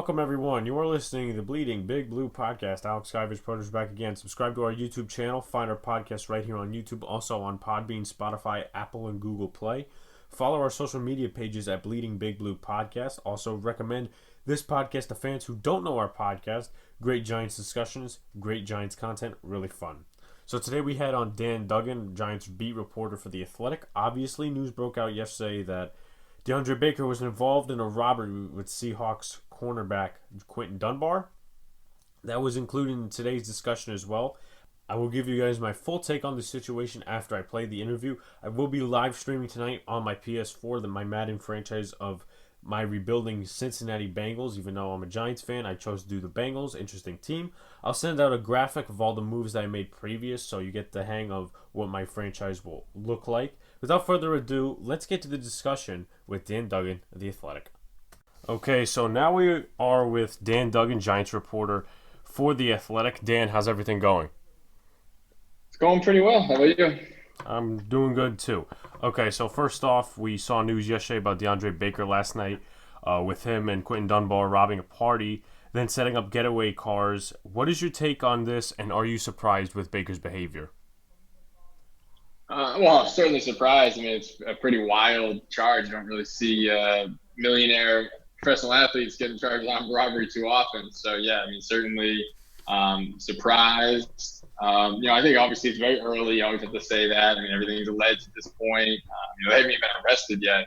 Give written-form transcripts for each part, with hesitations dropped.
Welcome, everyone. You are listening to the Bleeding Big Blue podcast. Alex Skyvage Brothers back again. Subscribe to our YouTube channel. Find our podcast right here on YouTube, also on Podbean, Spotify, Apple, and Google Play. Follow our social media pages at Bleeding Big Blue Podcast. Also recommend this podcast to fans who don't know our podcast. Great Giants discussions, great Giants content, really fun. So today we had on Dan Duggan, Giants beat reporter for The Athletic. Obviously, news broke out yesterday that DeAndre Baker was involved in a robbery with Seahawks cornerback Quentin Dunbar. That was included in today's discussion as well. I will give you guys my full take on the situation after I play the interview. I will be live streaming tonight on my PS4, my Madden franchise of my rebuilding Cincinnati Bengals. Even though I'm a Giants fan, I chose to do the Bengals. Interesting team. I'll send out a graphic of all the moves that I made previous so you get the hang of what my franchise will look like. Without further ado, let's get to the discussion with Dan Duggan of The Athletic. Okay, so now we are with Dan Duggan, Giants reporter for The Athletic. Dan, how's everything going? It's going pretty well. How about you? I'm doing good too. Okay, so first off, we saw news yesterday about DeAndre Baker last night with him and Quentin Dunbar robbing a party, then setting up getaway cars. What is your take on this, and are you surprised with Baker's behavior? Well, I'm certainly surprised. I mean, it's a pretty wild charge. You don't really see millionaire professional athletes getting charged on robbery too often. So, yeah, I mean, certainly surprised. I think obviously it's very early. You always have to say that. I mean, everything's alleged at this point. They haven't even been arrested yet.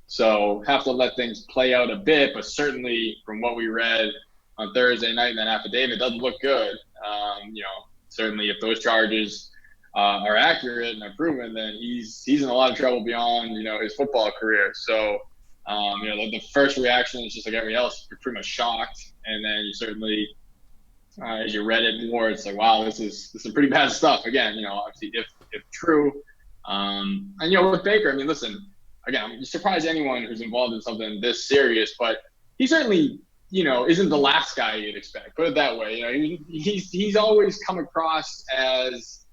So have to let things play out a bit. But certainly from what we read on Thursday night in that affidavit, it doesn't look good. Certainly if those charges are accurate and are proven, then he's in a lot of trouble beyond, his football career. So, the first reaction is just like everybody else, you're pretty much shocked. And then you certainly, as you read it more, it's like, wow, this is some pretty bad stuff. Again, obviously if true. With Baker, I mean, listen, again, I'm surprised anyone who's involved in something this serious, but he certainly, isn't the last guy you'd expect. Put it that way. He's always come across as,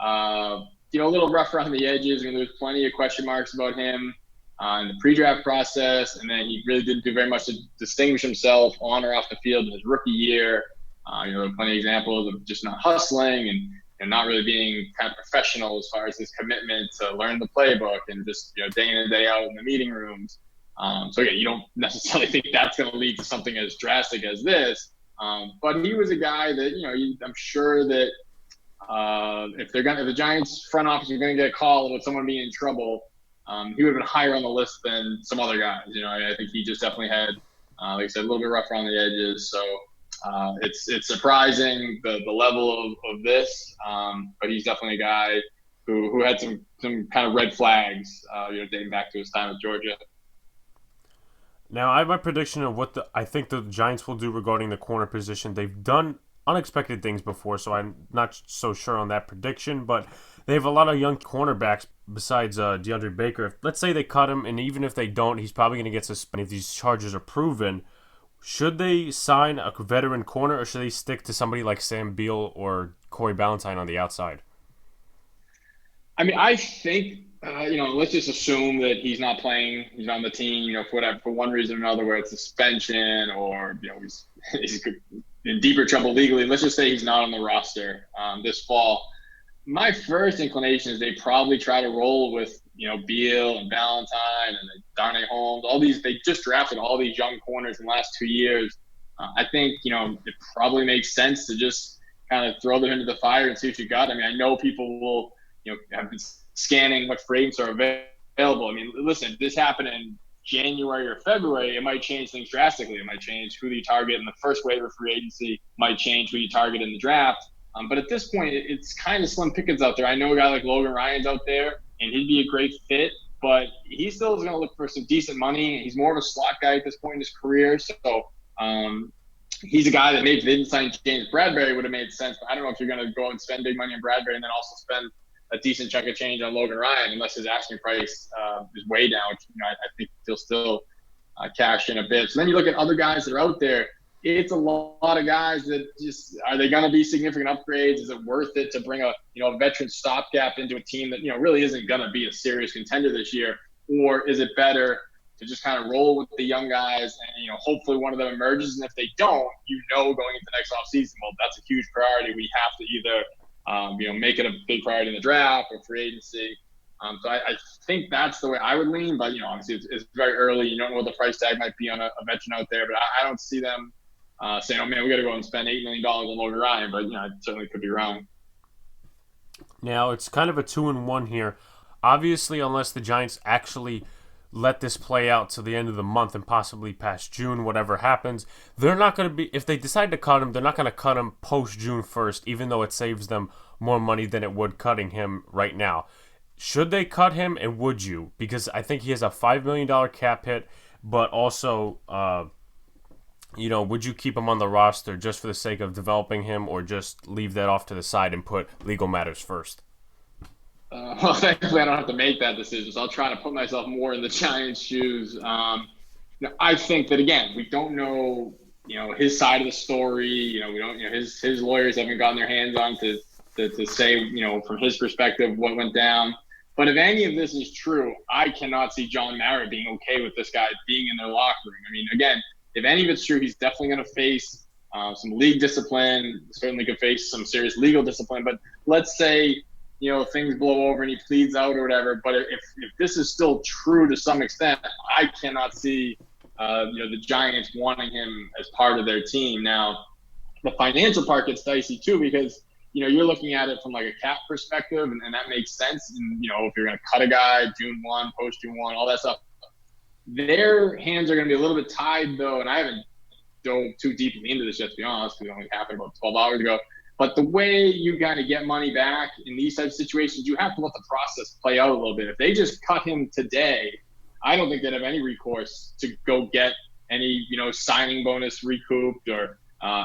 a little rough around the edges. I mean, there's plenty of question marks about him in the pre-draft process, and then he really didn't do very much to distinguish himself on or off the field in his rookie year. There are plenty of examples of just not hustling and not really being kind of professional as far as his commitment to learn the playbook and just day in and day out in the meeting rooms. So again, you don't necessarily think that's going to lead to something as drastic as this. But he was a guy that I'm sure that. If the Giants front office are going to get a call about someone being in trouble, he would have been higher on the list than some other guys. I think he just definitely had, like I said, a little bit rough around the edges. So it's surprising the level of this, but he's definitely a guy who had some kind of red flags, dating back to his time at Georgia. Now, I have my prediction of what I think the Giants will do regarding the corner position. They've done unexpected things before, so I'm not so sure on that prediction, but they have a lot of young cornerbacks besides DeAndre Baker. Let's say they cut him, and even if they don't, he's probably going to get suspended if these charges are proven. Should they sign a veteran corner, or should they stick to somebody like Sam Beal or Corey Ballantyne on the outside? I mean, I think, let's just assume that he's not playing, he's on the team, for one reason or another, where it's suspension or, he's in deeper trouble legally. Let's just say he's not on the roster this fall. My first inclination is they probably try to roll with, Beal and Ballantyne and Darnay Holmes. All these, they just drafted all these young corners in the last 2 years. I think, it probably makes sense to just kind of throw them into the fire and see what you got. I mean, I know people will, have been scanning what free agents are available. I mean, listen, if this happened in January or February, it might change things drastically. It might change who you target in the first wave of free agency, might change who you target in the draft. But at this point, it's kind of slim pickings out there. I know a guy like Logan Ryan's out there, and he'd be a great fit, but he still is going to look for some decent money. He's more of a slot guy at this point in his career. So he's a guy that maybe if they didn't sign James Bradberry would have made sense. But I don't know if you're going to go and spend big money on Bradberry and then also spend a decent chunk of change on Logan Ryan, unless his asking price is way down. I think he'll still cash in a bit. So then you look at other guys that are out there. It's a lot of guys that just are they going to be significant upgrades? Is it worth it to bring a veteran stopgap into a team that really isn't going to be a serious contender this year, or is it better to just kind of roll with the young guys, and hopefully one of them emerges. And if they don't, going into next offseason, well, that's a huge priority. We have to either make it a big priority in the draft or free agency. So I think that's the way I would lean. But obviously it's very early. You don't know what the price tag might be on a veteran out there. But I don't see them saying, "Oh man, we got to go and spend $8 million on Logan Ryan." But I certainly could be wrong. Now it's kind of a 2-1 here. Obviously, unless the Giants actually let this play out to the end of the month and possibly past June, whatever happens, they're not going to be, if they decide to cut him, they're not going to cut him post June 1st, even though it saves them more money than it would cutting him right now. Should they cut him, and would you? Because I think he has a $5 million cap hit, but also, would you keep him on the roster just for the sake of developing him, or just leave that off to the side and put legal matters first? Well, thankfully, I don't have to make that decision, so I'll try to put myself more in the Giants' shoes. I think that, again, we don't know, his side of the story. We don't, his lawyers haven't gotten their hands on to say, from his perspective, what went down. But if any of this is true, I cannot see John Mara being okay with this guy being in their locker room. I mean, again, if any of it's true, he's definitely going to face some league discipline, certainly could face some serious legal discipline. But let's say, things blow over and he pleads out or whatever. But if this is still true to some extent, I cannot see, the Giants wanting him as part of their team. Now, the financial part gets dicey too, because, you're looking at it from like a cap perspective, and that makes sense. And, if you're going to cut a guy June 1, post June 1, all that stuff, their hands are going to be a little bit tied though. And I haven't dove too deeply into this yet, to be honest, because it only happened about 12 hours ago. But the way you kind of get money back in these types of situations, you have to let the process play out a little bit. If they just cut him today, I don't think they'd have any recourse to go get any, signing bonus recouped or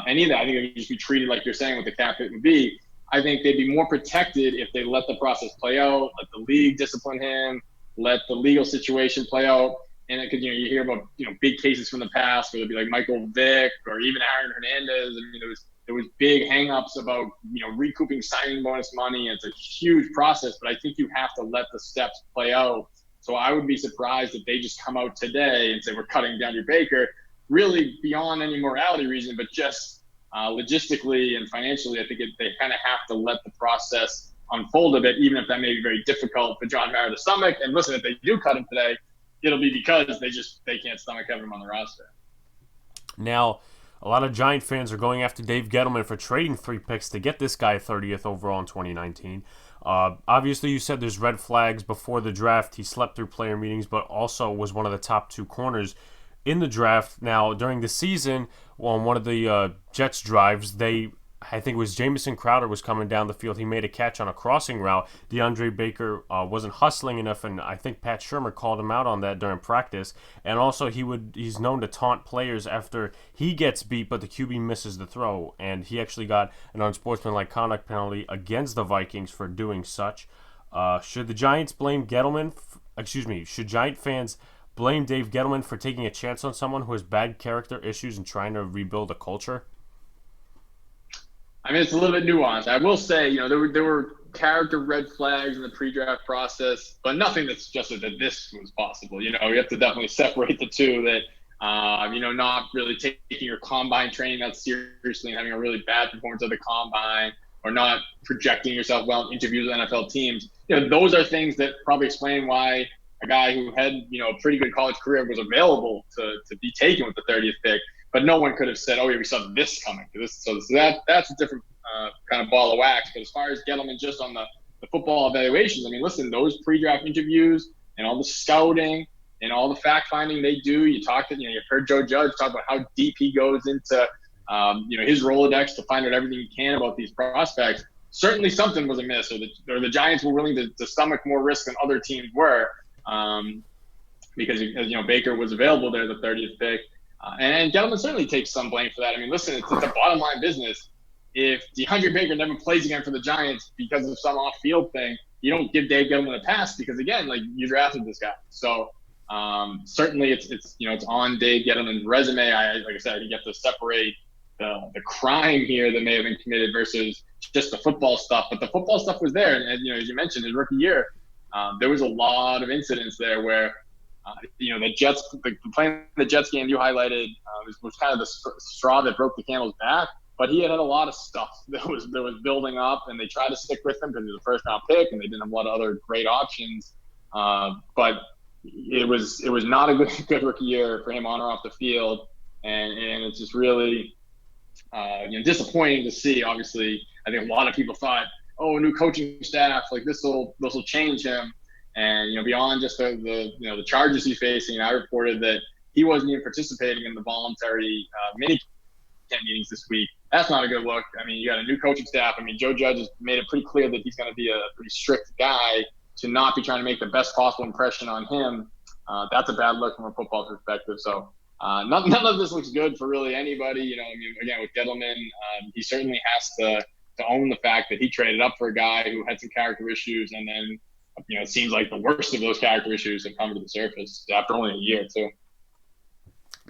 any of that. I think it would just be treated like you're saying what the cap hit would be. I think they'd be more protected if they let the process play out, let the league discipline him, let the legal situation play out. And it could, you hear about, big cases from the past where it'd be like Michael Vick or even Aaron Hernandez. I mean, there was big hangups about, recouping signing bonus money. It's a huge process, but I think you have to let the steps play out. So I would be surprised if they just come out today and say, we're cutting DeAndre Baker, really beyond any morality reason, but just logistically and financially. I think they kind of have to let the process unfold a bit, even if that may be very difficult for John Mara to stomach. And listen, if they do cut him today, it'll be because they can't stomach having him on the roster. Now, a lot of Giant fans are going after Dave Gettleman for trading 3 picks to get this guy 30th overall in 2019. Obviously, you said there's red flags before the draft. He slept through player meetings, but also was one of the top 2 corners in the draft. Now, during the season, on one of the Jets drives, I think it was Jamison Crowder was coming down the field. He made a catch on a crossing route. DeAndre Baker wasn't hustling enough, and I think Pat Shurmur called him out on that during practice. And also, he's known to taunt players after he gets beat, but the QB misses the throw. And he actually got an unsportsmanlike conduct penalty against the Vikings for doing such. Should the Giants blame Gettleman? Should Giant fans blame Dave Gettleman for taking a chance on someone who has bad character issues and trying to rebuild a culture? I mean, it's a little bit nuanced. I will say, there were character red flags in the pre-draft process, but nothing that suggested that this was possible. You have to definitely separate the two. That not really taking your combine training that seriously and having a really bad performance of the combine, or not projecting yourself well in interviews with NFL teams. Those are things that probably explain why a guy who had a pretty good college career was available to be taken with the 30th pick. But no one could have said, "Oh, yeah, we saw this coming." So that's a different kind of ball of wax. But as far as Gettleman, just on the football evaluations, I mean, listen, those pre-draft interviews and all the scouting and all the fact finding they do. You've heard Joe Judge talk about how deep he goes into his Rolodex to find out everything he can about these prospects. Certainly, something was amiss, or the Giants were willing to stomach more risk than other teams were, because Baker was available there, the 30th pick. And Gettleman certainly takes some blame for that. I mean, listen, it's a bottom line business. If DeAndre Baker never plays again for the Giants because of some off-field thing, you don't give Dave Gettleman a pass because, again, like, you drafted this guy. So certainly it's on Dave Gettleman's resume. Like I said, you have to separate the crime here that may have been committed versus just the football stuff. But the football stuff was there. And as you mentioned, his rookie year, there was a lot of incidents there where playing the Jets game you highlighted was kind of the straw that broke the camel's back. But he had a lot of stuff that was building up, and they tried to stick with him because he was a first round pick, and they didn't have a lot of other great options. But it was not a good rookie year for him on or off the field, and it's just really disappointing to see. Obviously, I think a lot of people thought, oh, a new coaching staff, like this will change him. And beyond just the charges he's facing, I reported that he wasn't even participating in the voluntary mini camp meetings this week. That's not a good look. I mean, you got a new coaching staff. I mean, Joe Judge has made it pretty clear that he's going to be a pretty strict guy, to not be trying to make the best possible impression on him. That's a bad look from a football perspective. So none of this looks good for really anybody. Again, with Gettleman, he certainly has to own the fact that he traded up for a guy who had some character issues, and then it seems like the worst of those character issues have come to the surface after only a year too.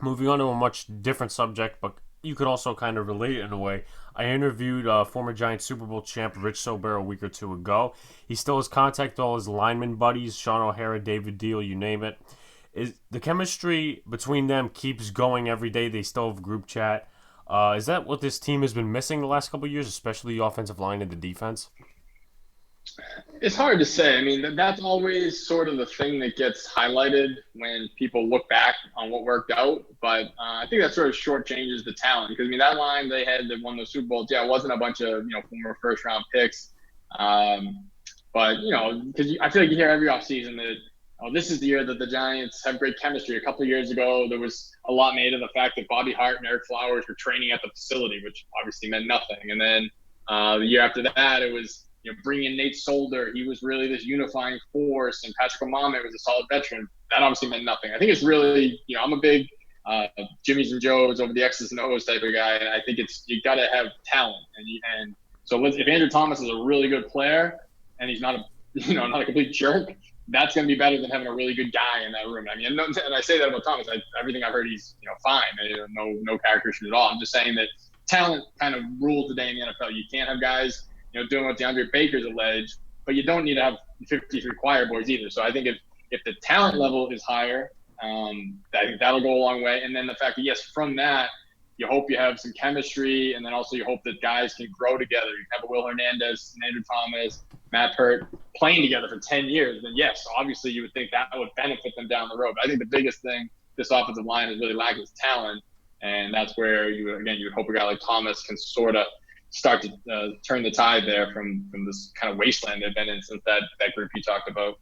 Moving on to a much different subject, but you could also kind of relate it in a way. I interviewed former Giants Super Bowl champ Rich Sober a week or two ago. He still has contact with all his lineman buddies, Sean O'Hara, David Deal, you name it. The chemistry between them keeps going every day. They still have group chat. Is that what this team has been missing the last couple of years, especially the offensive line and the defense? It's hard to say. I mean, that's always sort of the thing that gets highlighted when people look back on what worked out. But I think that sort of shortchanges the talent, because that line they had that won the Super Bowls, it wasn't a bunch of former first round picks. But because I feel like you hear every offseason that this is the year that the Giants have great chemistry. A couple of years ago, there was a lot made of the fact that Bobby Hart and Eric Flowers were training at the facility, which obviously meant nothing. And then the year after that, it was bringing in Nate Solder. He was really this unifying force, and Patrick Omame was a solid veteran. That obviously meant nothing. I think it's really, I'm a big Jimmy's and Joe's over the X's and O's type of guy, and I think you got to have talent. And so if Andrew Thomas is a really good player and he's not a complete jerk, that's going to be better than having a really good guy in that room. I mean, and I say that about Thomas. Everything I've heard, he's fine. No character issues at all. I'm just saying that talent kind of rules the day in the NFL. You can't have guys doing what DeAndre Baker's alleged, but you don't need to have 53 choir boys either. So I think if the talent level is higher, I think that'll go a long way. And then the fact that, yes, from that, you hope you have some chemistry, and then also you hope that guys can grow together. You have a Will Hernandez, and Andrew Thomas, Matt Pert playing together for 10 years, then yes, obviously you would think that would benefit them down the road. But I think the biggest thing this offensive line is really lacking is talent, and that's where you would hope a guy like Thomas can sort of start to turn the tide there from this kind of wasteland they've been in since that group you talked about.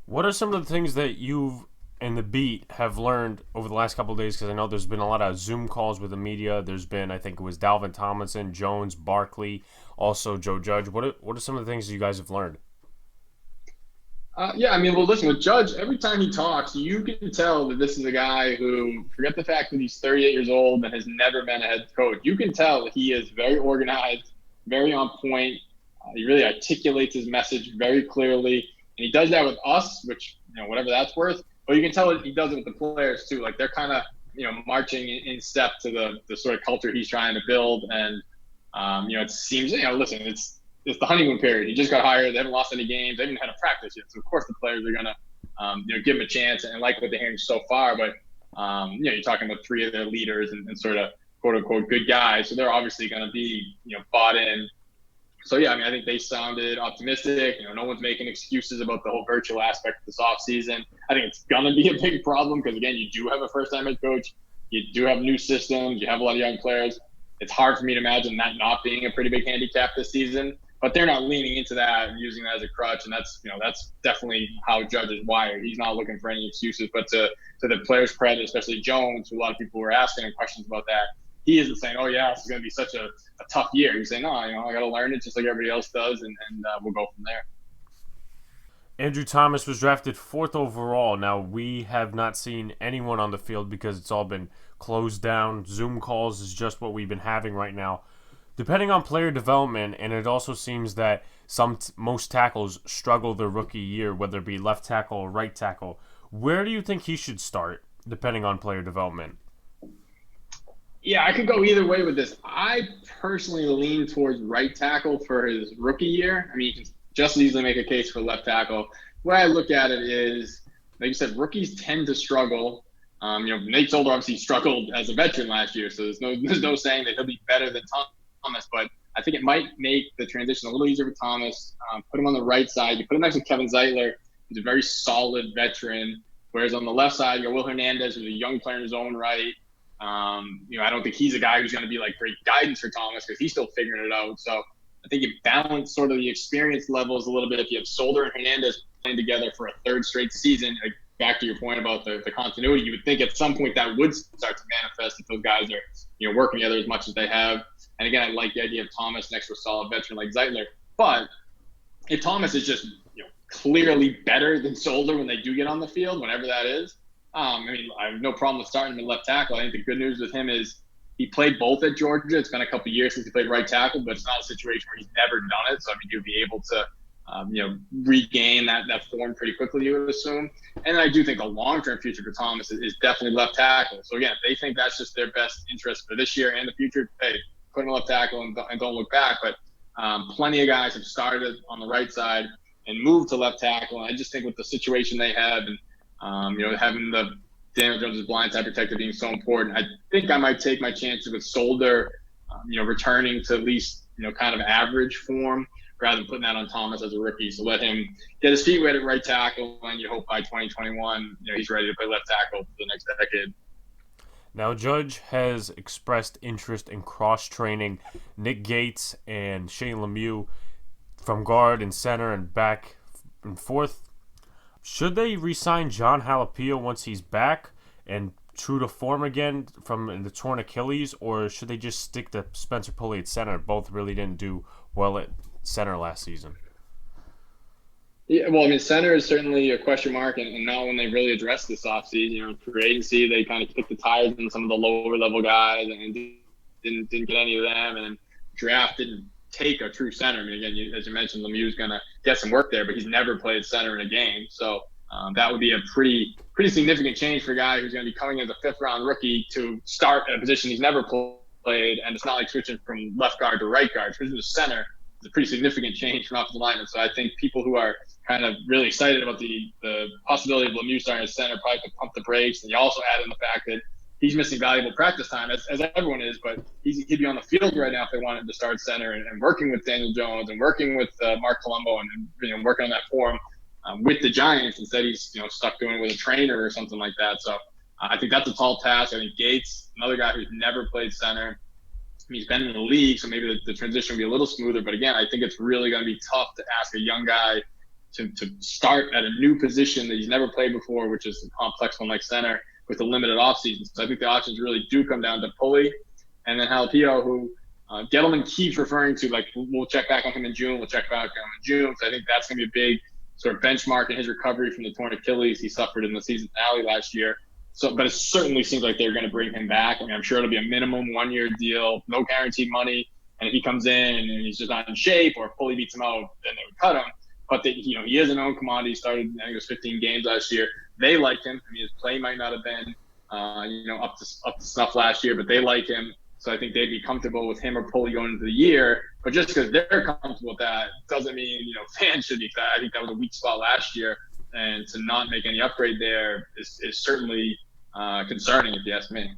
What are some of the things that you've and the beat have learned over the last couple of days? Because I know there's been a lot of Zoom calls with the media. There's been, I think it was Dalvin Tomlinson, Jones, Barkley, also Joe Judge. What are some of the things you guys have learned? Listen, with Judge, every time he talks, you can tell that this is a guy who, forget the fact that he's 38 years old and has never been a head coach. You can tell that he is very organized, very on point. He really articulates his message very clearly. And he does that with us, which, whatever that's worth. But you can tell that he does it with the players too. Like, they're kind of, marching in step to the sort of culture he's trying to build. And, it seems, listen, it's the honeymoon period. He just got hired. They haven't lost any games. They haven't had a practice yet. So, of course, the players are going to, give him a chance and like what they're hearing so far. But, you're talking about three of their leaders and sort of quote unquote good guys. So they're obviously going to be, bought in. So, I think they sounded optimistic. No one's making excuses about the whole virtual aspect of this offseason. I think it's going to be a big problem because, again, you do have a first-time head coach. You do have new systems. You have a lot of young players. It's hard for me to imagine that not being a pretty big handicap this season. But they're not leaning into that and using that as a crutch. And that's definitely how Judge is wired. He's not looking for any excuses. But to the players' credit, especially Jones, who a lot of people were asking him questions about that, he isn't saying, oh, yeah, this is going to be such a tough year. He's saying, no, I got to learn it just like everybody else does, and we'll go from there. Andrew Thomas was drafted 4th overall. Now, we have not seen anyone on the field because it's all been closed down. Zoom calls is just what we've been having right now. Depending on player development, and it also seems that most tackles struggle their rookie year, whether it be left tackle or right tackle. Where do you think he should start, depending on player development? Yeah, I could go either way with this. I personally lean towards right tackle for his rookie year. I mean, you can just as easily make a case for left tackle. The way I look at it is like you said, rookies tend to struggle. Nate Solder obviously struggled as a veteran last year, so there's no saying that he'll be better than Thomas. But I think it might make the transition a little easier for Thomas. Put him on the right side. You put him next to Kevin Zeitler, who's a very solid veteran. Whereas on the left side, you got Will Hernandez, who's a young player in his own right. I don't think he's a guy who's going to be like great guidance for Thomas because he's still figuring it out. So I think you balance sort of the experience levels a little bit. If you have Solder and Hernandez playing together for a third straight season, like back to your point about the continuity, you would think at some point that would start to manifest if those guys are, working together as much as they have. And again, I like the idea of Thomas next to a solid veteran like Zeitler. But if Thomas is just, clearly better than Solder when they do get on the field, whenever that is, I have no problem with starting him at left tackle. I think the good news with him is he played both at Georgia. It's been a couple of years since he played right tackle, but it's not a situation where he's never done it. So, he'll be able to, regain that form pretty quickly, you would assume. And I do think the long-term future for Thomas is definitely left tackle. So, again, if they think that's just their best interest for this year and the future, hey, put him left tackle and don't look back. But plenty of guys have started on the right side and moved to left tackle. And I just think with the situation they have and, having the Daniel Jones' blindside protector being so important, I think I might take my chances with Solder, returning to at least, kind of average form rather than putting that on Thomas as a rookie. So let him get his feet wet at right tackle, and you hope by 2021, he's ready to play left tackle for the next decade. Now, Judge has expressed interest in cross-training Nick Gates and Shane Lemieux from guard and center and back and forth. Should they re-sign John Halapio once he's back and true to form again from the torn Achilles, or should they just stick to Spencer Pulley at center? Both really didn't do well at center last season. Yeah, well, center is certainly a question mark, and not when they really addressed this offseason. For agency, they kind of kicked the tires on some of the lower level guys and didn't get any of them, and draft didn't take a true center. Again, as you mentioned, Lemieux's going to get some work there, but he's never played center in a game. So that would be a pretty significant change for a guy who's going to be coming as a fifth-round rookie to start at a position he's never played, and it's not like switching from left guard to right guard. Switching to center is a pretty significant change from offensive lineman. So I think people who are kind of really excited about the possibility of Lemieux starting at center probably could pump the brakes. And you also add in the fact that he's missing valuable practice time, as everyone is, but he'd be on the field right now if they wanted him to start center and working with Daniel Jones and working with Mark Colombo and working on that form with the Giants. Instead, he's stuck doing it with a trainer or something like that. So I think that's a tall task. I think Gates, another guy who's never played center, he's been in the league, so maybe the transition will be a little smoother. But again, I think it's really going to be tough to ask a young guy to start at a new position that he's never played before, which is a complex one like center, with a limited offseason. So I think the options really do come down to Pulley and then Halapio, who Gettleman keeps referring to, like, we'll check back on him in June, So I think that's going to be a big sort of benchmark in his recovery from the torn Achilles he suffered in the season finale last year. So, but it certainly seems like they're going to bring him back. I'm sure it'll be a minimum 1-year deal, no guaranteed money. And if he comes in and he's just not in shape, or if Pulley beats him out, then they would cut him. But he is an own commodity. He started, I think it was 15 games last year. They like him. His play might not have been, up to snuff last year, but they like him. So I think they'd be comfortable with him or Pulley going into the year. But just because they're comfortable with that doesn't mean, fans should be. I think that was a weak spot last year, and to not make any upgrade there is certainly concerning, if you ask me.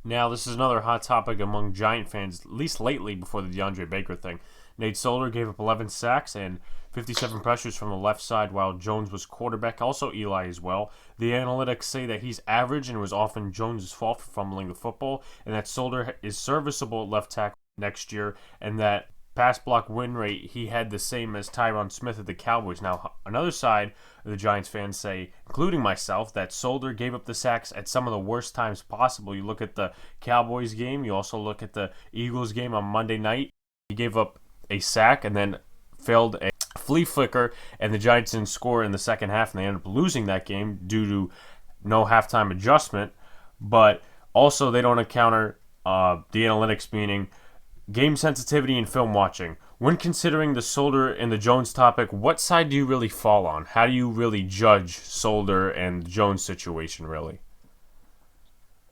Now, this is another hot topic among Giant fans, at least lately before the DeAndre Baker thing. Nate Solder gave up 11 sacks and 57 pressures from the left side while Jones was quarterback, also Eli as well. The analytics say that he's average and it was often Jones' fault for fumbling the football, and that Solder is serviceable at left tackle next year, and that pass block win rate he had the same as Tyron Smith at the Cowboys. Now, another side of the Giants fans say, including myself, that Solder gave up the sacks at some of the worst times possible. You look at the Cowboys game, you also look at the Eagles game on Monday night. He gave up a sack and then failed a flea flicker, and the Giants didn't score in the second half, and they ended up losing that game due to no halftime adjustment. But also they don't encounter the analytics, meaning game sensitivity and film watching. When considering the Solder and the Jones topic, what side do you really fall on? How do you really judge Solder and the Jones situation, really?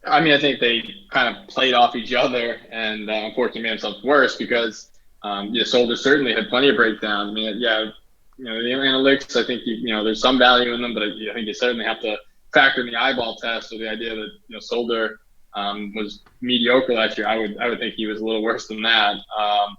I think they kind of played off each other, and unfortunately made themselves worse because Solder certainly had plenty of breakdowns. the analytics, I think there's some value in them, but I think you certainly have to factor in the eyeball test. So the idea that Solder was mediocre last year, I would think he was a little worse than that.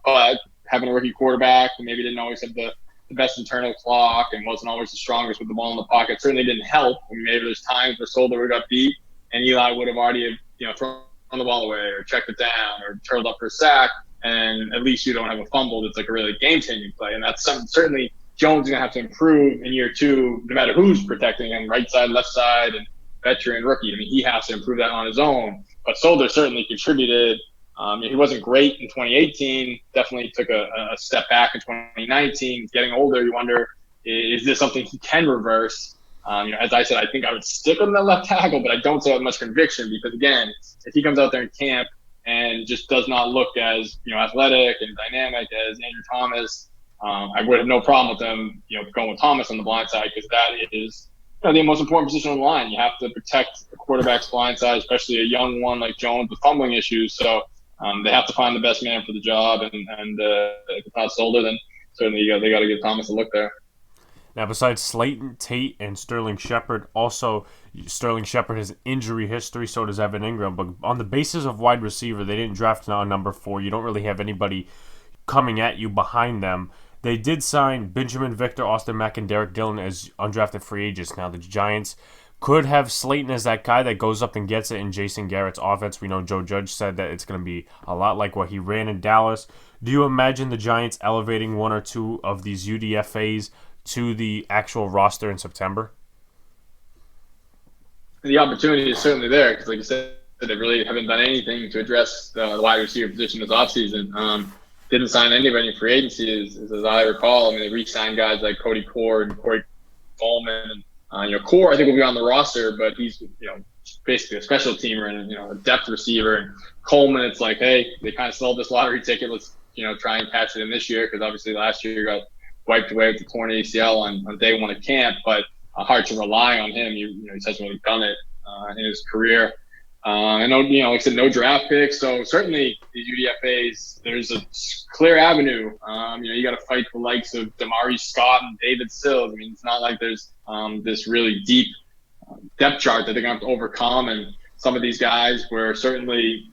But having a rookie quarterback who maybe didn't always have the best internal clock and wasn't always the strongest with the ball in the pocket certainly didn't help. I mean, maybe there's times where Solder got beat and Eli would have already thrown the ball away or checked it down or turtled up for a sack, and at least you don't have a fumble that's like a really game-changing play. And that's something certainly Jones is going to have to improve in year two, no matter who's protecting him, right side, left side, and veteran rookie. I mean, he has to improve that on his own. But Solder certainly contributed. He wasn't great in 2018. Definitely took a step back in 2019. Getting older, you wonder, is this something he can reverse? As I said, I think I would stick him at left tackle, but I don't say with much conviction because, again, if he comes out there in camp and just does not look as athletic and dynamic as Andrew Thomas, I would have no problem with them going with Thomas on the blind side, because that is the most important position on the line. You have to protect the quarterback's blind side, especially a young one like Jones with fumbling issues. So they have to find the best man for the job, and if it's not Solder, then certainly they got to give Thomas a look there. Now, besides Slayton, Tate, and Sterling Shepard, also Sterling Shepard has injury history, so does Evan Ingram. But on the basis of wide receiver, they didn't draft now number 4. You don't really have anybody coming at you behind them. They did sign Benjamin Victor, Austin Mack, and Derek Dillon as undrafted free agents. Now, the Giants could have Slayton as that guy that goes up and gets it in Jason Garrett's offense. We know Joe Judge said that it's going to be a lot like what he ran in Dallas. Do you imagine the Giants elevating one or two of these UDFAs to the actual roster in September? The opportunity is certainly there because, like you said, they really haven't done anything to address the wide receiver position this offseason. Didn't sign anybody in free agency, as I recall. I mean, they re-signed guys like Cody Core and Corey Coleman. And, Core, I think, will be on the roster, but he's, basically a special teamer and, a depth receiver. And Coleman, it's like, hey, they kind of sold this lottery ticket. Let's, try and catch it in this year, because obviously last year got wiped away with the torn ACL on day one of camp, but hard to rely on him. He hasn't really done it in his career. I know, like I said, no draft picks. So certainly these UDFAs, there's a clear avenue. You got to fight the likes of Damari Scott and David Sills. I mean, it's not like there's this really deep depth chart that they're going to have to overcome. And some of these guys were certainly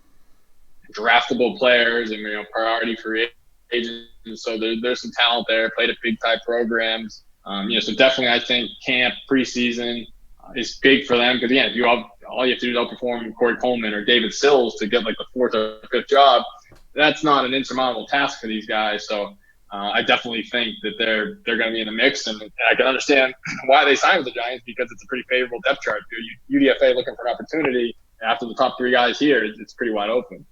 draftable players and, priority free agents. So there's some talent there, played at big time programs. So definitely I think camp preseason is big for them, because, again, all you have to do is outperform Corey Coleman or David Sills to get like the 4th or 5th job. That's not an insurmountable task for these guys. So I definitely think that they're going to be in the mix, and I can understand why they signed with the Giants, because it's a pretty favorable depth chart. UDFA looking for an opportunity after the top 3 guys here, it's pretty wide open.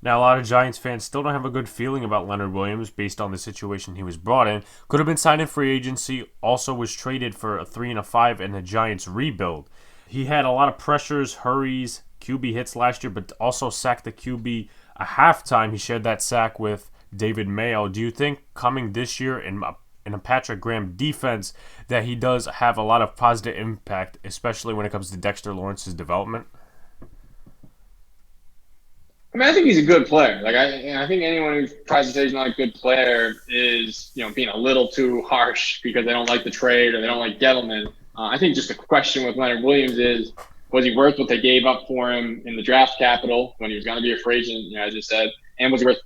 Now, a lot of Giants fans still don't have a good feeling about Leonard Williams based on the situation he was brought in. Could have been signed in free agency, also was traded for a 3 and a 5 in the Giants rebuild. He had a lot of pressures, hurries, QB hits last year, but also sacked the QB a halftime. He shared that sack with David Mayo. Do you think coming this year in a Patrick Graham defense that he does have a lot of positive impact, especially when it comes to Dexter Lawrence's development? I mean, I think he's a good player. Like I think anyone who tries to say he's not a good player is, being a little too harsh because they don't like the trade or they don't like Gettleman. I think just the question with Leonard Williams is, was he worth what they gave up for him in the draft capital when he was going to be a free agent, as you said? And was he worth,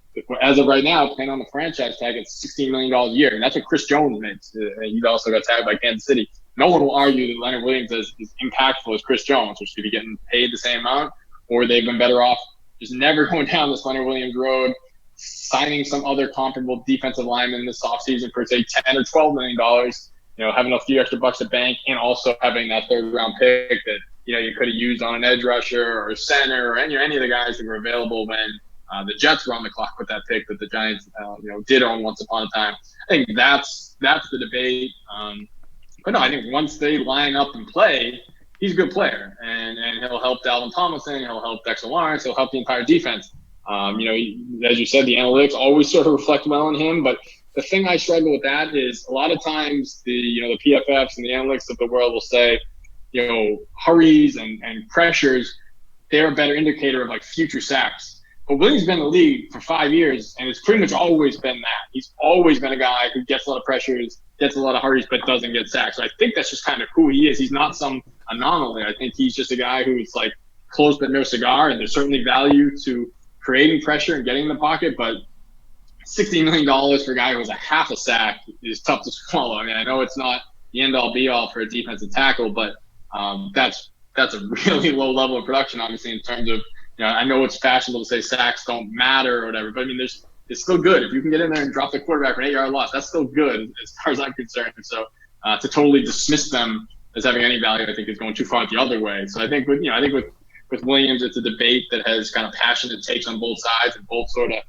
as of right now, paying on the franchise tag, it's $16 million a year. And that's what Chris Jones makes. And he also got tagged by Kansas City. No one will argue that Leonard Williams is as impactful as Chris Jones, which should be getting paid the same amount, or they've been better off just never going down this Leonard Williams road, signing some other comparable defensive lineman this offseason for, say, $10 or $12 million, having a few extra bucks to bank, and also having that 3rd round pick that, you could have used on an edge rusher or a center or any of the guys that were available when the Jets were on the clock with that pick that the Giants, did own once upon a time. I think that's the debate. But no, I think once they line up and play, he's a good player, and he'll help Dalvin Tomlinson, he'll help Dexter Lawrence, he'll help the entire defense. As you said, the analytics always sort of reflect well on him, but the thing I struggle with that is a lot of times the PFFs and the analytics of the world will say, hurries and pressures, they're a better indicator of like future sacks. But Williams has been in the league for 5 years, and it's pretty much always been that. He's always been a guy who gets a lot of pressures, gets a lot of hurries, but doesn't get sacks. So I think that's just kind of who he is. He's not some anomaly. I think he's just a guy who's like close but no cigar, and there's certainly value to creating pressure and getting in the pocket, but $16 million for a guy who has a half a sack is tough to swallow. I mean, I know it's not the end-all be-all for a defensive tackle, but that's a really low level of production, obviously, in terms of, I know it's fashionable to say sacks don't matter or whatever, but I mean, it's still good. If you can get in there and drop the quarterback for an 8-yard loss, that's still good as far as I'm concerned. So to totally dismiss them as having any value, I think is going too far the other way. So I think with Williams, it's a debate that has kind of passionate takes on both sides, and both sort of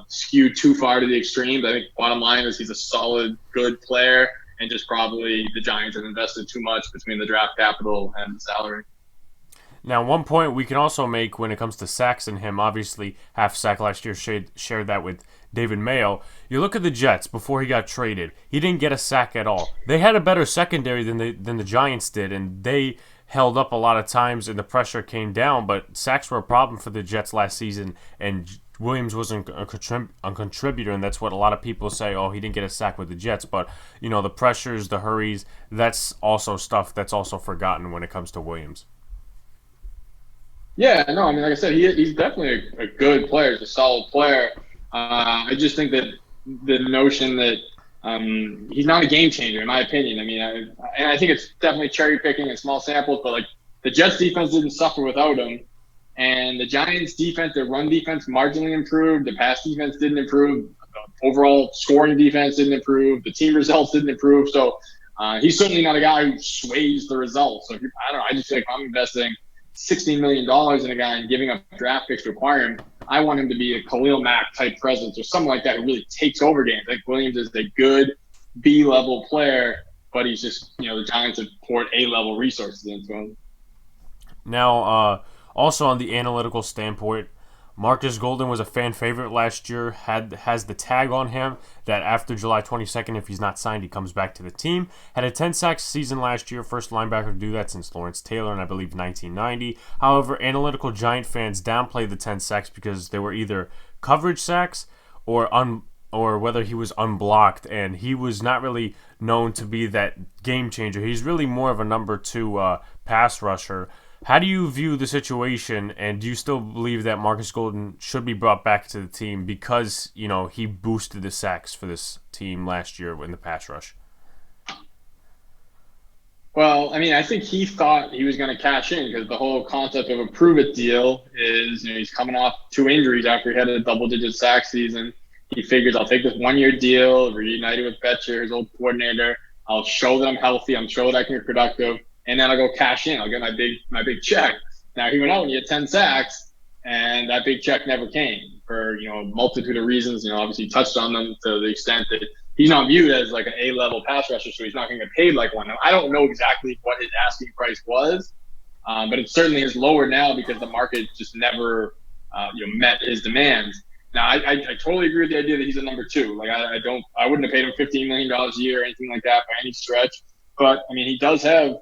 skewed too far to the extremes. I think bottom line is he's a solid, good player, and just probably the Giants have invested too much between the draft capital and the salary. Now, one point we can also make when it comes to sacks in him, obviously half sack last year, shared that with David Mayo. You look at the Jets before he got traded, he didn't get a sack at all. They had a better secondary than the Giants did, and they held up a lot of times and the pressure came down, but sacks were a problem for the Jets last season, and Williams wasn't a contributor, and that's what a lot of people say, oh, he didn't get a sack with the Jets. But, the pressures, the hurries, that's also stuff that's also forgotten when it comes to Williams. Yeah, no, I mean, like I said, he's definitely a good player. He's a solid player. I just think that the notion that he's not a game changer, in my opinion. I mean, and I think it's definitely cherry picking in small samples, but like the Jets defense didn't suffer without him. And the Giants defense, their run defense marginally improved. The pass defense didn't improve. Overall scoring defense didn't improve. The team results didn't improve. So he's certainly not a guy who sways the results. So I don't know. I just feel like if I'm investing $16 million in a guy and giving up draft picks to acquire him, I want him to be a Khalil Mack type presence or something like that who really takes over games. I think Williams is a good B-level player, but he's just, the Giants have poured A-level resources into him. Now, also on the analytical standpoint, Marcus Golden was a fan favorite last year, has the tag on him that after July 22nd, if he's not signed, he comes back to the team. Had a 10-sack season last year, first linebacker to do that since Lawrence Taylor in, I believe, 1990. However, analytical Giant fans downplayed the 10 sacks because they were either coverage sacks or whether he was unblocked, and he was not really known to be that game changer. He's really more of a number 2 pass rusher. How do you view the situation, and do you still believe that Marcus Golden should be brought back to the team because, he boosted the sacks for this team last year in the pass rush? Well, I mean, I think he thought he was going to cash in because the whole concept of a prove-it deal is, he's coming off 2 injuries after he had a double-digit sack season. He figures, I'll take this 1-year deal, reunited with Betcher, his old coordinator. I'll show that I'm healthy. I'm sure that I can be productive. And then I'll go cash in. I'll get my big check. Now, he went out and he had 10 sacks, and that big check never came for, a multitude of reasons. Obviously he touched on them to the extent that he's not viewed as like an A-level pass rusher, so he's not going to get paid like one. Now, I don't know exactly what his asking price was, but it certainly is lower now because the market just never, met his demands. Now, I totally agree with the idea that he's a number 2. Like, I wouldn't have paid him $15 million a year or anything like that by any stretch. But, I mean, he does have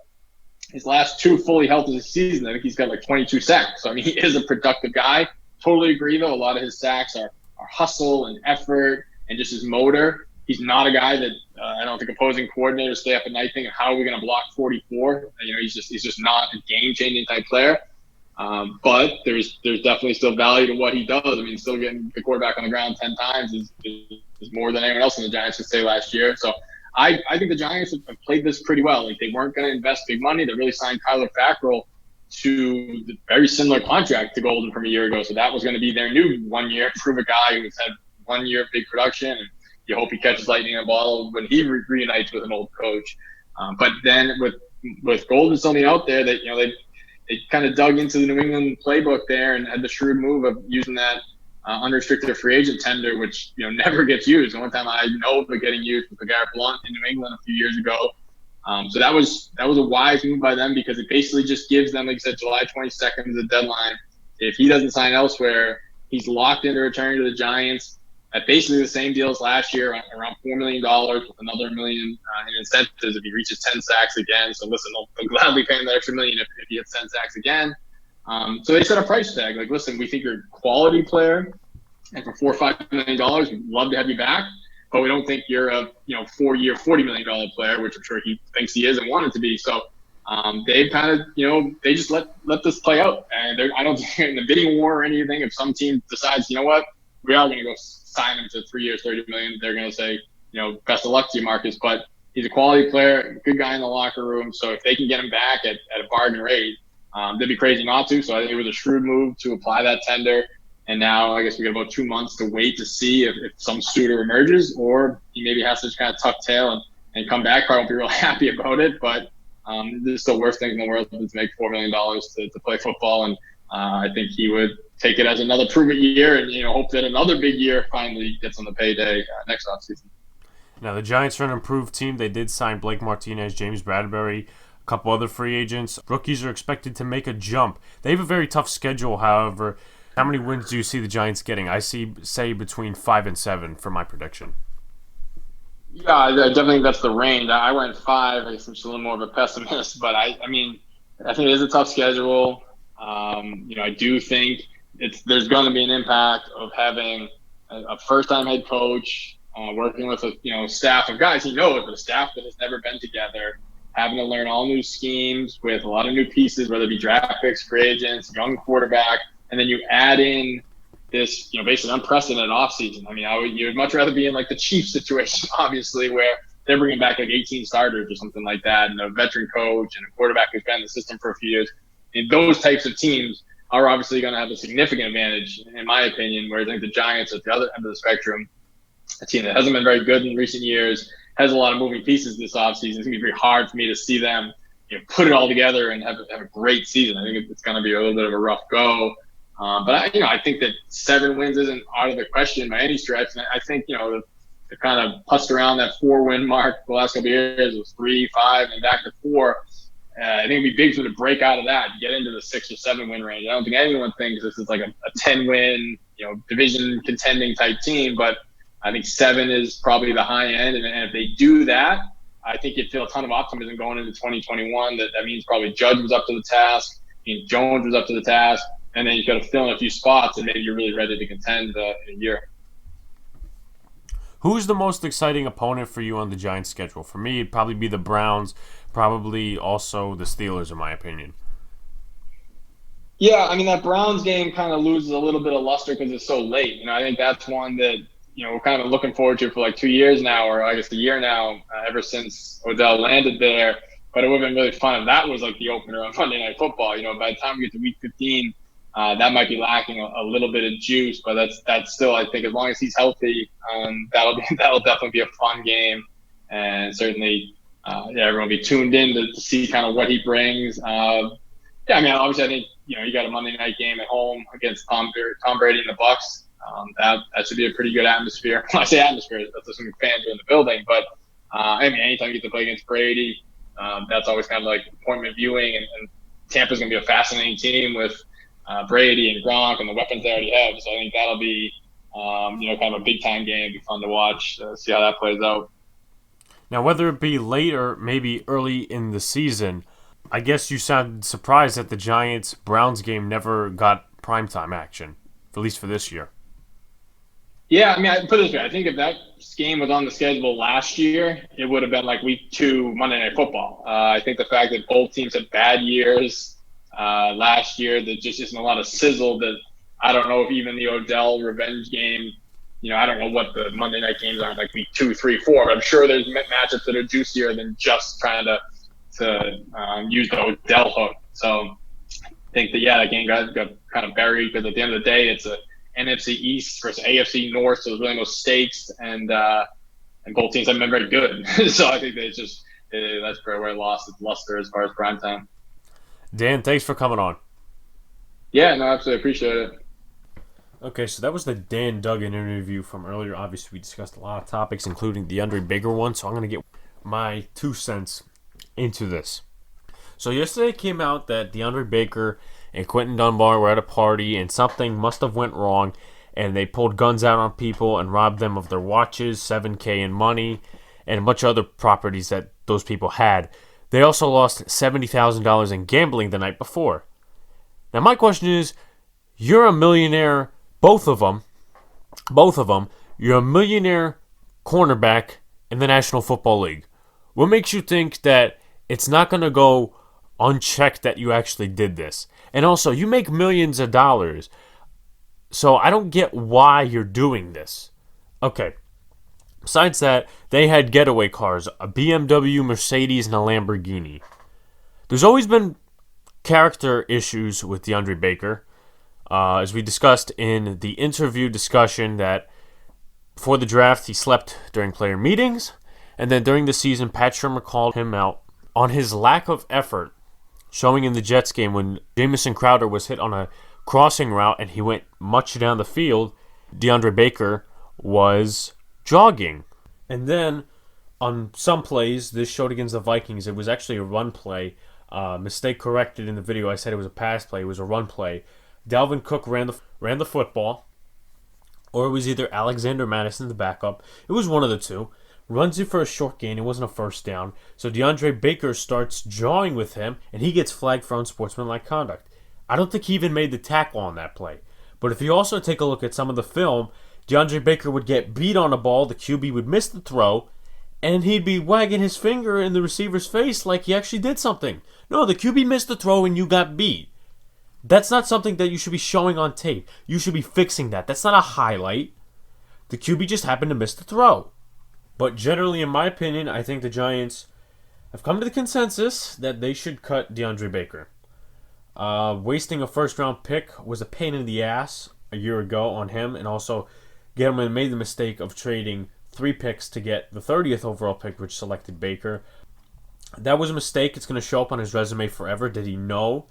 his last 2 fully healthy seasons. I think he's got like 22 sacks. So, I mean, he is a productive guy. Totally agree, though. A lot of his sacks are hustle and effort and just his motor. He's not a guy that I don't think opposing coordinators stay up at night thinking, how are we going to block 44? He's just not a game-changing type player. But there's definitely still value to what he does. I mean, still getting the quarterback on the ground 10 times is more than anyone else in the Giants could say last year. So I think the Giants have played this pretty well. Like, they weren't going to invest big money. They really signed Tyler Fackrell to the very similar contract to Golden from a year ago. So that was going to be their new 1 year, prove a guy who's had 1 year of big production. And you hope he catches lightning in a bottle when he reunites with an old coach. But then with Golden still out there, that they kind of dug into the New England playbook there and had the shrewd move of using that unrestricted free agent tender, which never gets used. The one time I know of it getting used was LeGarrette Blount in New England a few years ago. So that was a wise move by them because it basically just gives them, like you said, July 22nd is the deadline. If he doesn't sign elsewhere, he's locked into returning to the Giants at basically the same deal as last year, around $4 million with another $1 million in incentives if he reaches 10 sacks again. So listen, they'll gladly pay him that extra $1 million if he hits 10 sacks again. So they set a price tag. Like, listen, we think you're a quality player, and for $4 or $5 million, we'd love to have you back. But we don't think you're a 4-year, $40 million player, which I'm sure he thinks he is and wanted to be. So they kind of they just let this play out, and I don't think in the bidding war or anything. If some team decides, you know what, we are going to go sign him to 3 years, $30 million, they're going to say, best of luck to you, Marcus. But he's a quality player, good guy in the locker room. So if they can get him back at a bargain rate, they'd be crazy not to. So I think it was a shrewd move to apply that tender. And now I guess we got about 2 months to wait to see if some suitor emerges, or he maybe has to just kind of tuck tail and come back. Probably won't be real happy about it, but this is the worst thing in the world to make $4 million to play football. And I think he would take it as another prove-it year and, hope that another big year finally gets on the payday next offseason. Now, the Giants are an improved team. They did sign Blake Martinez, James Bradbury, a couple other free agents. Rookies are expected to make a jump. They have a very tough schedule, however. How many wins do you see the Giants getting? I say between 5 and 7 for my prediction. Yeah, I definitely think that's the range. I went 5. I guess I'm just a little more of a pessimist, but I think it is a tough schedule. I do think there's going to be an impact of having a first-time head coach working with a staff of guys he knows, but a staff that has never been together, having to learn all new schemes with a lot of new pieces, whether it be draft picks, free agents, young quarterback. And then you add in this, basically unprecedented offseason. I mean, you'd much rather be in like the Chiefs situation, obviously, where they're bringing back like 18 starters or something like that, and a veteran coach and a quarterback who's been in the system for a few years. And those types of teams are obviously going to have a significant advantage, in my opinion, whereas I think the Giants at the other end of the spectrum, a team that hasn't been very good in recent years, has a lot of moving pieces this offseason. It's going to be very hard for me to see them put it all together and have a great season. I think it's going to be a little bit of a rough go. But I think that 7 wins isn't out of the question by any stretch. And I think, they kind of pussed around that 4-win mark the last couple of years. It was 3, 5, and back to 4. I think it'd be big for them to break out of that and get into the 6 or 7 win range. I don't think anyone thinks this is like a 10-win, division contending type team, but I think 7 is probably the high end. And if they do that, I think you'd feel a ton of optimism going into 2021. That means probably Judge was up to the task, Jones was up to the task. And then you got to fill in a few spots, and maybe you're really ready to contend in a year. Who's the most exciting opponent for you on the Giants' schedule? For me, it'd probably be the Browns, probably also the Steelers, in my opinion. Yeah, I mean, that Browns game kind of loses a little bit of luster because it's so late. I think that's one that, we're kind of looking forward to for like 2 years now, or I guess a year now, ever since Odell landed there. But it would have been really fun if that was like the opener on Monday Night Football. By the time we get to Week 15, that might be lacking a little bit of juice, but that's still, I think, as long as he's healthy, that'll definitely be a fun game, and certainly, everyone will be tuned in to see kind of what he brings. I mean, obviously, I think you got a Monday night game at home against Tom Brady and the Bucs. That should be a pretty good atmosphere. When I say atmosphere, that's assuming fans are in the building, but I mean, anytime you get to play against Brady, that's always kind of like appointment viewing, and Tampa's going to be a fascinating team with Brady and Gronk and the weapons they already have. So I think that'll be, kind of a big time game. It'll be fun to watch, see how that plays out. Now, whether it be late or maybe early in the season, I guess you sound surprised that the Giants-Browns game never got primetime action, at least for this year. Yeah, I mean, I put it this way. I think if that game was on the schedule last year, it would have been like Week 2 Monday Night Football. I think the fact that both teams had bad years last year, there just isn't a lot of sizzle. That I don't know if even the Odell revenge game, I don't know what the Monday night games are like Week 2, 3, 4, but I'm sure there's matchups that are juicier than just trying to use the Odell hook. So I think that game got kind of buried because at the end of the day, it's a NFC East versus AFC North, so there's really no stakes, and both teams haven't been very good. So I think that's where it lost its luster as far as primetime. Dan, thanks for coming on. Yeah, no, absolutely appreciate it. Okay, so that was the Dan Duggan interview from earlier. Obviously, we discussed a lot of topics, including the DeAndre Baker one, so I'm going to get my 2 cents into this. So yesterday it came out that DeAndre Baker and Quentin Dunbar were at a party, and something must have went wrong, and they pulled guns out on people and robbed them of their watches, $7,000 in money, and a bunch of other properties that those people had. They also lost $70,000 in gambling the night before. Now, my question is, you're a millionaire, both of them, you're a millionaire cornerback in the National Football League. What makes you think that it's not going to go unchecked that you actually did this? And also, you make millions of dollars, so I don't get why you're doing this. Okay. Besides that, they had getaway cars, a BMW, Mercedes, and a Lamborghini. There's always been character issues with DeAndre Baker. As we discussed in the interview discussion that before the draft, he slept during player meetings. And then during the season, Pat Shurmur called him out on his lack of effort, showing in the Jets game when Jamison Crowder was hit on a crossing route and he went much down the field. DeAndre Baker was jogging. And then on some plays, this showed against the Vikings, it was actually a run play. Mistake corrected in the video. I said it was a pass play. It was a run play. Dalvin Cook ran the football, or it was either Alexander Madison, the backup. It was one of the two. Runs it for a short gain. It wasn't a first down. So DeAndre Baker starts jawing with him, and he gets flagged for unsportsmanlike conduct. I don't think he even made the tackle on that play. But if you also take a look at some of the film, DeAndre Baker would get beat on a ball, the QB would miss the throw, and he'd be wagging his finger in the receiver's face like he actually did something. No, the QB missed the throw and you got beat. That's not something that you should be showing on tape. You should be fixing that. That's not a highlight. The QB just happened to miss the throw. But generally, in my opinion, I think the Giants have come to the consensus that they should cut DeAndre Baker. Wasting a first-round pick was a pain in the ass a year ago on him, and also Gettleman made the mistake of trading 3 picks to get the 30th overall pick, which selected Baker. That was a mistake. It's going to show up on his resume forever. Did he know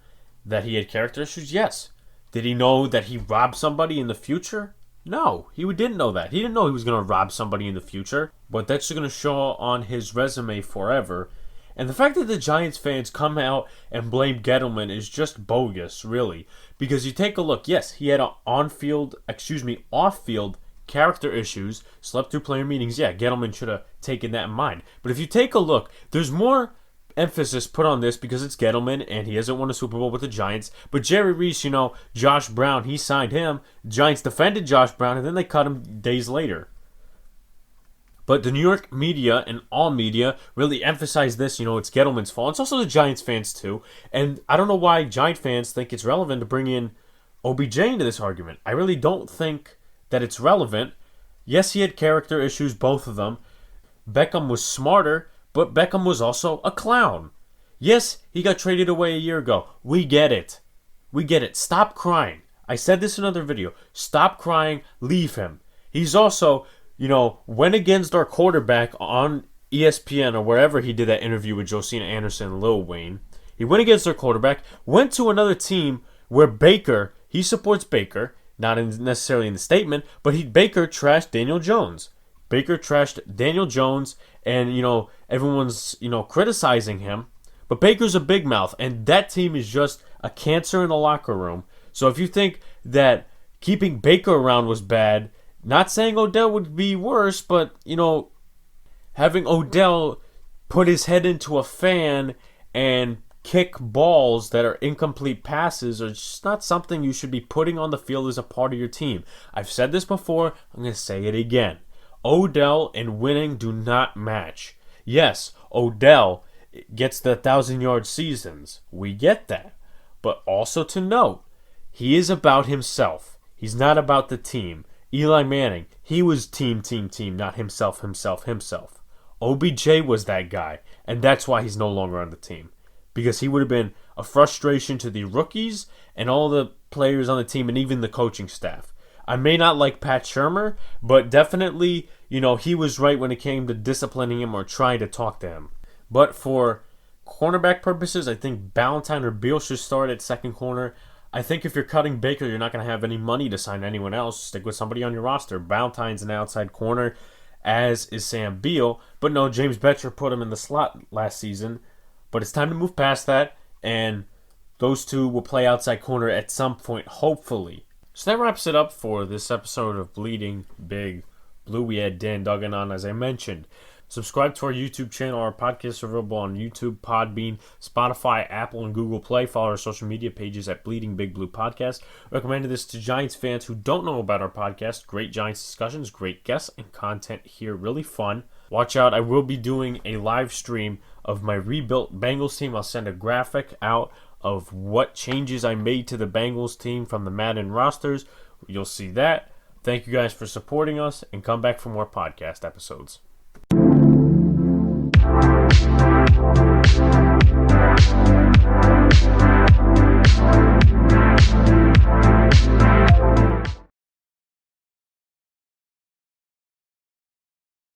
that he had character issues? Yes. Did he know that he robbed somebody in the future? No, he didn't know that. He didn't know he was going to rob somebody in the future. But that's going to show on his resume forever. And the fact that the Giants fans come out and blame Gettleman is just bogus, really. Because you take a look, yes, he had off-field character issues, slept through player meetings. Yeah, Gettleman should have taken that in mind. But if you take a look, there's more emphasis put on this because it's Gettleman and he hasn't won a Super Bowl with the Giants. But Jerry Reese, Josh Brown, he signed him. Giants defended Josh Brown and then they cut him days later. But the New York media and all media really emphasize this, it's Gettleman's fault. It's also the Giants fans too. And I don't know why Giant fans think it's relevant to bring in OBJ into this argument. I really don't think that it's relevant. Yes, he had character issues, both of them. Beckham was smarter, but Beckham was also a clown. Yes, he got traded away a year ago. We get it. Stop crying. I said this in another video. Stop crying. Leave him. He's also, went against our quarterback on ESPN or wherever he did that interview with Josina Anderson and Lil Wayne. He went against our quarterback, went to another team where he supports Baker, not necessarily in the statement, but Baker trashed Daniel Jones. And, everyone's, criticizing him. But Baker's a big mouth, and that team is just a cancer in the locker room. So if you think that keeping Baker around was bad, not saying Odell would be worse, but, having Odell put his head into a fan and kick balls that are incomplete passes are just not something you should be putting on the field as a part of your team. I've said this before. I'm going to say it again. Odell and winning do not match. Yes, Odell gets the 1,000-yard seasons. We get that. But also to note, he is about himself. He's not about the team. Eli Manning, he was team, not himself. OBJ was that guy, and that's why he's no longer on the team. Because he would have been a frustration to the rookies and all the players on the team and even the coaching staff. I may not like Pat Shurmur, but definitely, he was right when it came to disciplining him or trying to talk to him. But for cornerback purposes, I think Ballantyne or Beal should start at second corner. I think if you're cutting Baker, you're not going to have any money to sign anyone else. Stick with somebody on your roster. Ballantyne's an outside corner, as is Sam Beal. But no, James Betcher put him in the slot last season. But it's time to move past that, and those two will play outside corner at some point, hopefully. So that wraps it up for this episode of Bleeding Big Blue. We had Dan Duggan on, as I mentioned. Subscribe to our YouTube channel. Our podcasts are available on YouTube, Podbean, Spotify, Apple, and Google Play. Follow our social media pages at Bleeding Big Blue Podcast. Recommended this to Giants fans who don't know about our podcast. Great Giants discussions, great guests, and content here. Really fun. Watch out. I will be doing a live stream of my rebuilt Bengals team. I'll send a graphic out of what changes I made to the Bengals team from the Madden rosters. You'll see that. Thank you guys for supporting us, and come back for more podcast episodes.